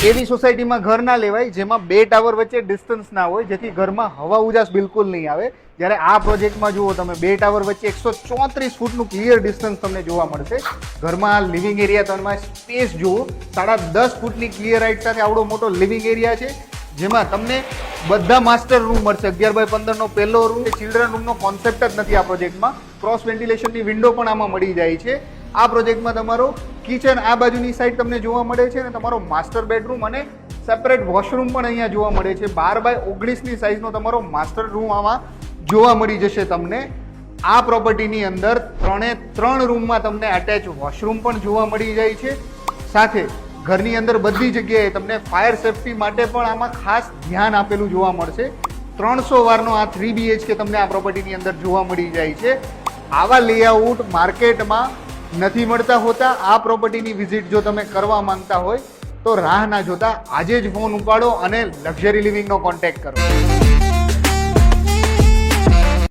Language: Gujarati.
એવી સોસાયટીમાં ઘર ના લેવાય જેમાં 2 ટાવર વચ્ચે ડિસ્ટન્સ ના હોય, જેથી ઘરમાં હવા ઉજાસ બિલકુલ નહીં આવે. જ્યારે આ પ્રોજેક્ટમાં જુઓ તમે 2 ટાવર વચ્ચે 134 ફૂટનું ક્લિયર ડિસ્ટન્સ તમને જોવા મળશે. ઘરમાં લિવિંગ એરિયા તમે સ્પેસ જુઓ, 10.5 ફૂટની ક્લિયર હાઇટ સાથે આવડો મોટો લિવિંગ એરિયા છે, જેમાં તમને બધા માસ્ટર રૂમ મળશે. 11x15 નો પહેલો રૂમ, ચિલ્ડ્રન રૂમનો કોન્સેપ્ટ જ નથી આ પ્રોજેક્ટમાં. ક્રોસ વેન્ટિલેશનની વિન્ડો પણ આમાં મળી જાય છે. આ પ્રોજેક્ટમાં તમારો કિચન આ બાજુની સાઈડ તમને જોવા મળે છે અને તમારો માસ્ટર બેડરૂમ અને સેપરેટ વોશરૂમ પણ અહીંયા જોવા મળે છે. 12x19ની સાઈઝનો તમારો માસ્ટર રૂમ આમાં જોવા મળી જશે તમને. આ પ્રોપર્ટીની અંદર 3 રૂમમાં તમને અટેચ વોશરૂમ પણ જોવા મળી જાય છે. સાથે ઘરની અંદર બધી જગ્યાએ તમને ફાયર સેફટી માટે પણ આમાં ખાસ ધ્યાન આપેલું જોવા મળશે. 300 વારનો આ 3 BHK તમને આ પ્રોપર્ટીની અંદર જોવા મળી જાય છે. આવા લેઆઉટ માર્કેટમાં નથી મળતા હોતા. આ પ્રોપર્ટીની વિઝિટ જો તમે કરવા માંગતા હોય તો રાહ ના જોતા આજે જ ફોન ઉપાડો અને લક્ઝરી લિવિંગનો કોન્ટેક્ટ કરો.